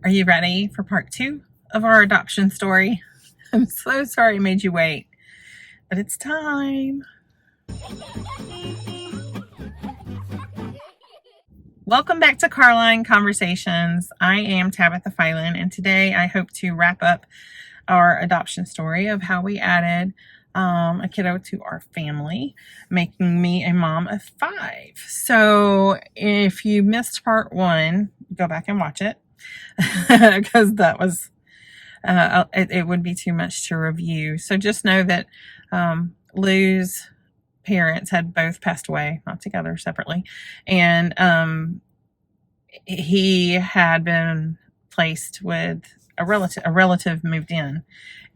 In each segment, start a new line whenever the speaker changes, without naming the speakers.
Are you ready for part 2 of our adoption story? I'm so sorry I made you wait, but it's time. Welcome back to Carline Conversations. I am Tabitha Phelan, and today I hope to wrap up our adoption story of how we added a kiddo to our family, making me a mom of 5. So if you missed part 1, go back and watch it because that was it would be too much to review. So just know that Lou's parents had both passed away, not together, separately, and he had been placed with a relative. A relative moved in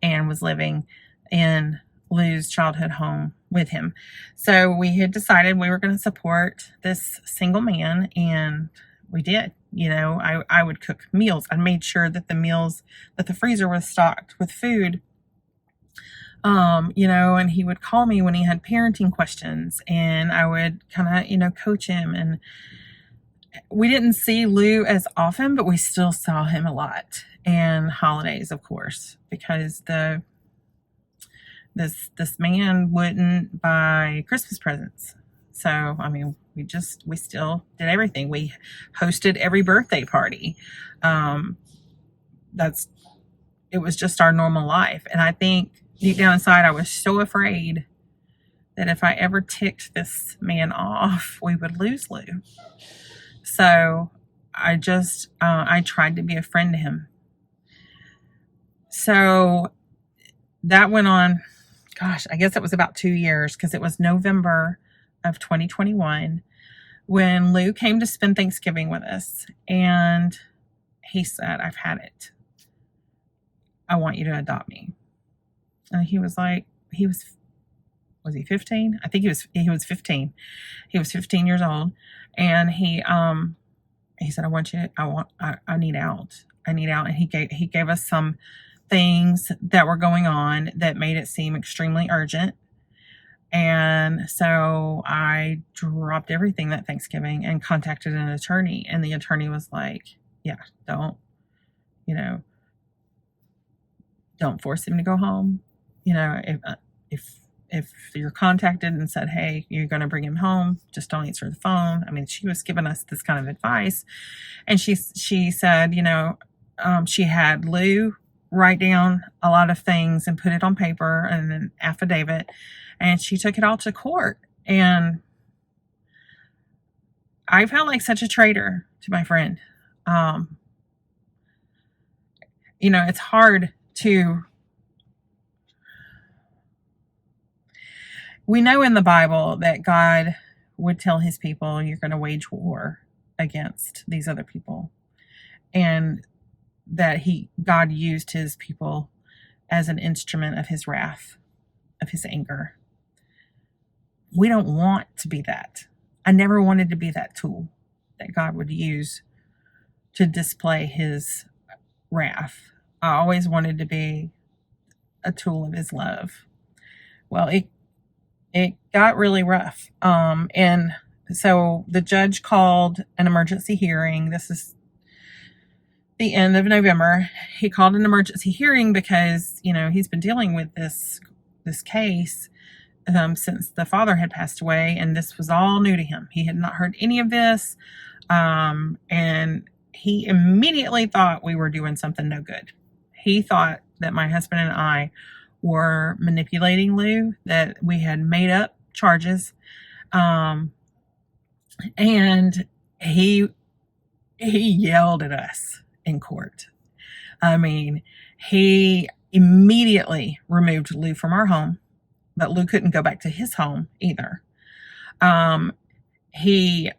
and was living in Lou's childhood home with him. So we had decided we were going to support this single man, and we did. You know, I would cook meals. I made sure that the meals, that the freezer was stocked with food. And he would call me when he had parenting questions, and I would kind of, coach him. And we didn't see Lou as often, but we still saw him a lot. And holidays, of course, because this man wouldn't buy Christmas presents. So, I mean, we still did everything. We hosted every birthday party. It was just our normal life. And I think deep down inside, I was so afraid that if I ever ticked this man off, we would lose Lou. So I tried to be a friend to him. So that went on, I guess it was about 2 years, because it was November of 2021 when Lou came to spend Thanksgiving with us. And he said, "I've had it. I want you to adopt me." And he was like, was he 15? I think he was 15. He was 15 years old. And he said, I need out. I need out. And he gave us some things that were going on that made it seem extremely urgent. And so I dropped everything that Thanksgiving and contacted an attorney. And the attorney was like, "Yeah, don't force him to go home. If you're contacted and said, 'Hey, you're going to bring him home,' just don't answer the phone." I mean, she was giving us this kind of advice. And she said, she had Lou write down a lot of things and put it on paper and an affidavit, and she took it all to court. And I felt like such a traitor to my friend. It's hard to... We know in the Bible that God would tell his people, "You're going to wage war against these other people," and that God used his people as an instrument of his wrath, of his anger. We don't want to be that. I never wanted to be that tool that God would use to display his wrath. I always wanted to be a tool of his love. Well, it got really rough. And so the judge called an emergency hearing. This is the end of November. He called an emergency hearing because, he's been dealing with this case since the father had passed away, and this was all new to him. He had not heard any of this. And he immediately thought we were doing something no good. He thought that my husband and I were manipulating Lou, that we had made up charges. And he yelled at us in court. I mean, he immediately removed Lou from our home, but Lou couldn't go back to his home either. He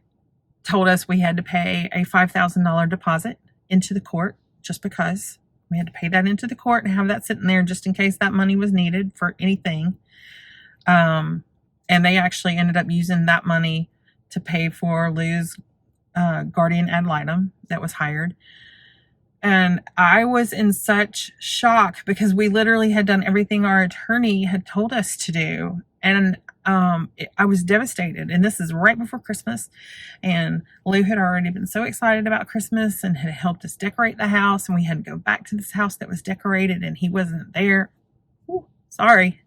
told us we had to pay a $5,000 deposit into the court just because. We had to pay that into the court and have that sitting there just in case that money was needed for anything. And they actually ended up using that money to pay for Lou's guardian ad litem that was hired. And I was in such shock because we literally had done everything our attorney had told us to do. And I was devastated. And this is right before Christmas. And Lou had already been so excited about Christmas and had helped us decorate the house. And we had to go back to this house that was decorated, and he wasn't there. Ooh, sorry.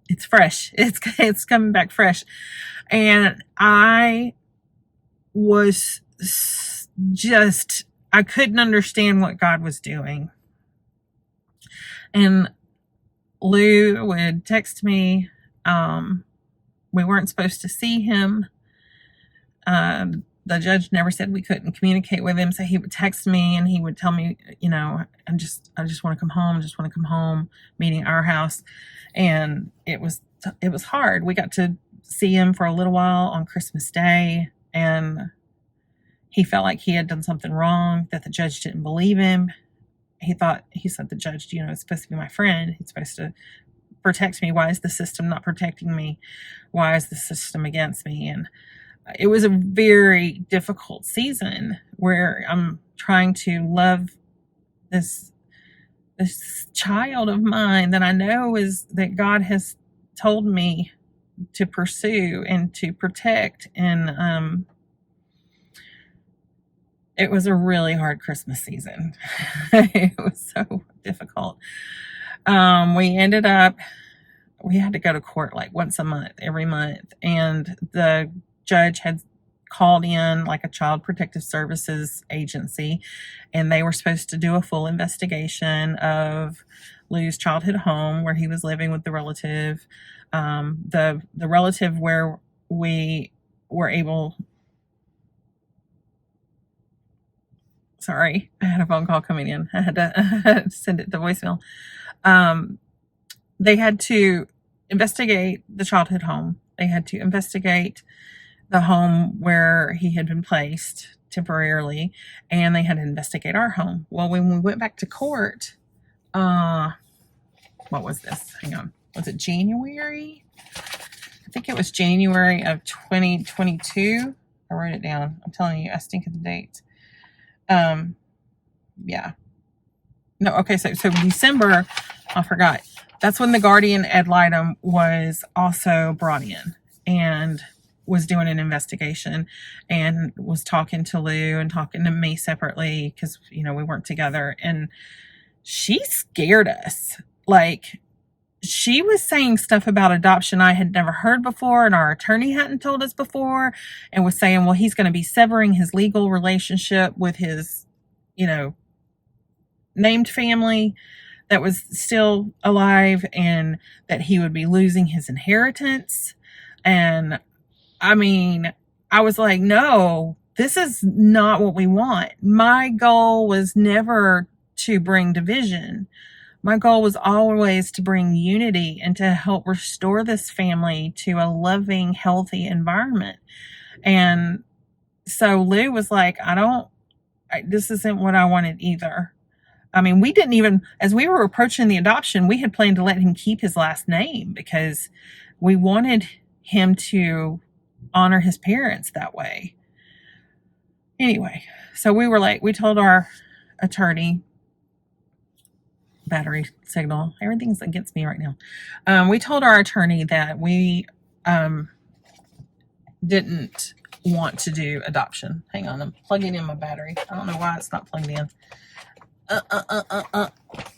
It's fresh. It's coming back fresh. And I was just, I couldn't understand what God was doing. And Lou would text me. We weren't supposed to see him. The judge never said we couldn't communicate with him, so he would text me and he would tell me, I just want to come home. I just want to come home, meeting our house. And it was hard. We got to see him for a little while on Christmas Day, and he felt like he had done something wrong, that the judge didn't believe him. He said the judge, is supposed to be my friend. He's supposed to protect me. Why is the system not protecting me? Why is the system against me? And it was a very difficult season where I'm trying to love this child of mine that I know that God has told me to pursue and to protect. And it was a really hard Christmas season. It was so difficult. We had to go to court like once a month, every month. And the judge had called in like a child protective services agency, and they were supposed to do a full investigation of Lou's childhood home where he was living with the relative. The relative where we were able... Sorry, I had a phone call coming in. I had to send it to voicemail. They had to investigate the childhood home. They had to investigate the home where he had been placed temporarily, and they had to investigate our home. Well, when we went back to court, what was this? Hang on. Was it January? I think it was January of 2022. I wrote it down. I'm telling you, I stink at the dates. Yeah. No, okay, so December, I forgot. That's when the guardian ad litem was also brought in and was doing an investigation and was talking to Lou and talking to me separately because, we weren't together. And she scared us. Like, she was saying stuff about adoption I had never heard before, and our attorney hadn't told us before, and was saying, well, he's going to be severing his legal relationship with his, named family that was still alive, and that he would be losing his inheritance. And I mean, I was like, no, this is not what we want. My goal was never to bring division. My goal was always to bring unity and to help restore this family to a loving, healthy environment. And so Lou was like, this isn't what I wanted either. I mean, we didn't even, as we were approaching the adoption, we had planned to let him keep his last name because we wanted him to honor his parents that way. Anyway, so we told our attorney, battery signal, everything's against me right now. We told our attorney that we didn't want to do adoption. Hang on, I'm plugging in my battery. I don't know why it's not plugged in.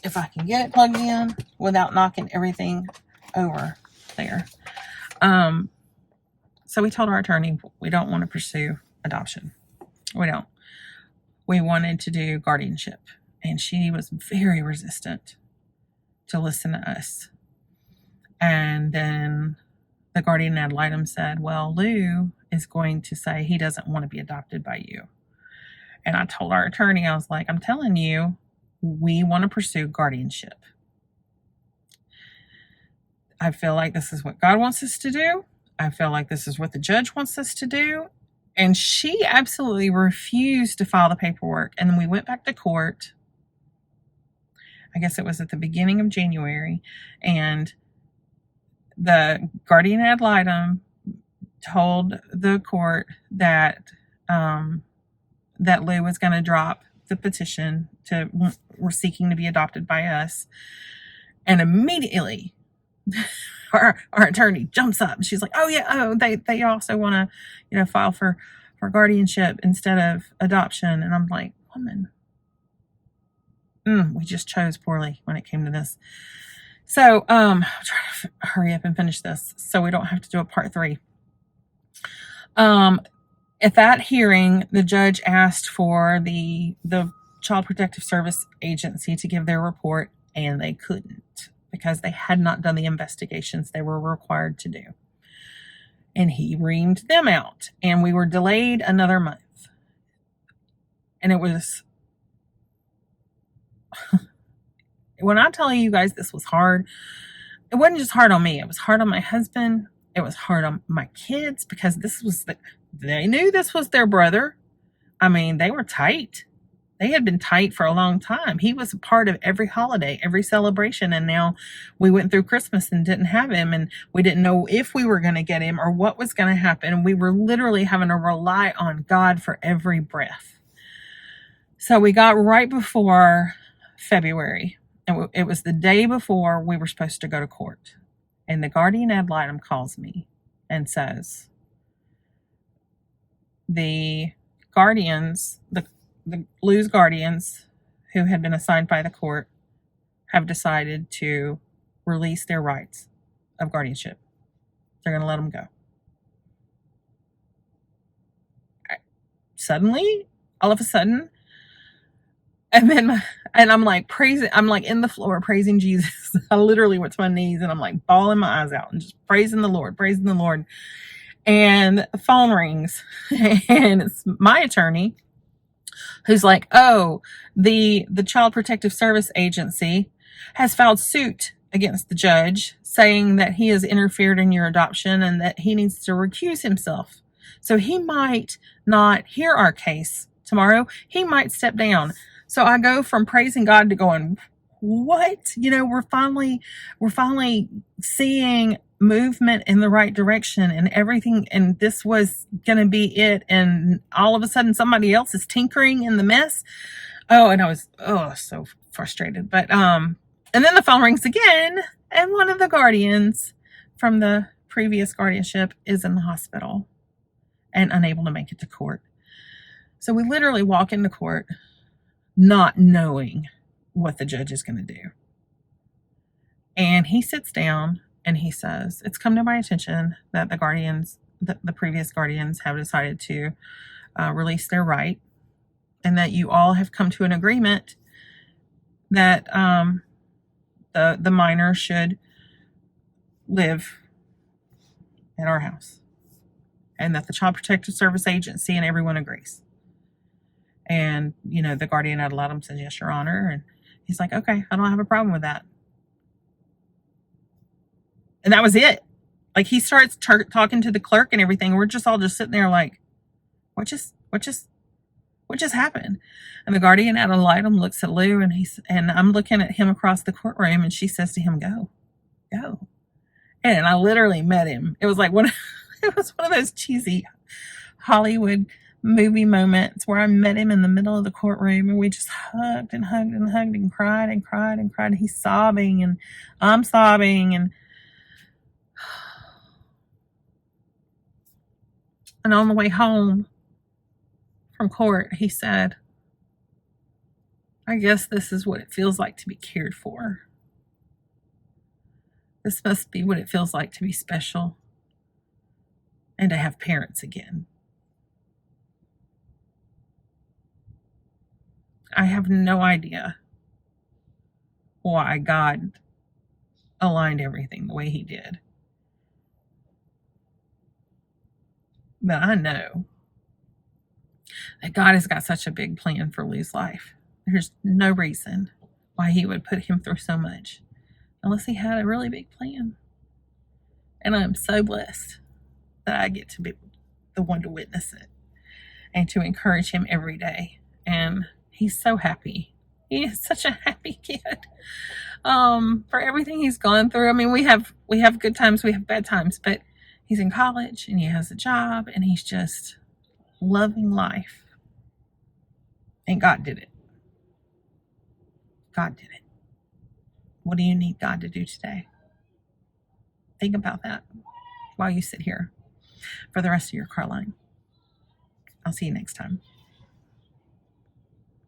If I can get it plugged in without knocking everything over there. So we told our attorney we don't want to pursue adoption. We don't. We wanted to do guardianship, and she was very resistant to listen to us. And then the guardian ad litem said, well, Lou is going to say he doesn't want to be adopted by you. And I told our attorney, I was like, I'm telling you, we want to pursue guardianship. I feel like this is what God wants us to do. I feel like this is what the judge wants us to do. And she absolutely refused to file the paperwork. And then we went back to court. I guess it was at the beginning of January. And the guardian ad litem told the court that Lou was going to drop the petition we're seeking to be adopted by us. And immediately our attorney jumps up and she's like, oh yeah, they also want to, file for guardianship instead of adoption. And I'm like, woman, we just chose poorly when it came to this. So I'm trying to hurry up and finish this so we don't have to do a part 3. At that hearing, the judge asked for the Child Protective Service Agency to give their report, and they couldn't because they had not done the investigations they were required to do. And he reamed them out, and we were delayed another month. And it was, when I tell you guys this was hard, it wasn't just hard on me. It was hard on my husband. It was hard on my kids because they knew this was their brother. I mean, they were tight. They had been tight for a long time. He was a part of every holiday, every celebration. And now we went through Christmas and didn't have him. And we didn't know if we were going to get him or what was going to happen. And we were literally having to rely on God for every breath. So we got right before February. And it was the day before we were supposed to go to court. And the guardian ad litem calls me and says, the guardians, the Lou's guardians who had been assigned by the court have decided to release their rights of guardianship. They're going to let them go. Suddenly, all of a sudden, and I'm like I'm like in the floor praising Jesus. I literally went to my knees and I'm like bawling my eyes out and just praising the Lord. And the phone rings and it's my attorney who's like, oh, the Child Protective Service Agency has filed suit against the judge saying that he has interfered in your adoption and that he needs to recuse himself. So he might not hear our case tomorrow. He might step down. So I go from praising God to going, what? We're finally seeing movement in the right direction and everything, and this was going to be it, and all of a sudden somebody else is tinkering in the mess. And I was so frustrated. But and then the phone rings again, and one of the guardians from the previous guardianship is in the hospital and unable to make it to court. So we literally walk into court not knowing what the judge is going to do. And he sits down and he says, it's come to my attention that the previous guardians have decided to release their right, and that you all have come to an agreement that the minor should live at our house, and that the Child Protective Service Agency and everyone agrees. And, the guardian ad litem says, yes, Your Honor. And he's like, okay, I don't have a problem with that. And that was it. Like, he starts talking to the clerk and everything. We're just all just sitting there like, what just happened? And the guardian ad litem looks at Lou, and I'm looking at him across the courtroom, and she says to him, go. And I literally met him. It was like it was one of those cheesy Hollywood movie moments where I met him in the middle of the courtroom, and we just hugged and cried and cried and cried. He's sobbing and I'm sobbing, and on the way home from court, he said, I guess this is what it feels like to be cared for. This must be what it feels like to be special and to have parents again. I have no idea why God aligned everything the way he did. But I know that God has got such a big plan for Lou's life. There's no reason why he would put him through so much unless he had a really big plan. And I'm so blessed that I get to be the one to witness it and to encourage him every day. And he's so happy. He is such a happy kid. For everything he's gone through. I mean, we have good times, we have bad times, but he's in college and he has a job and he's just loving life. And God did it. God did it. What do you need God to do today? Think about that while you sit here for the rest of your Carline. I'll see you next time.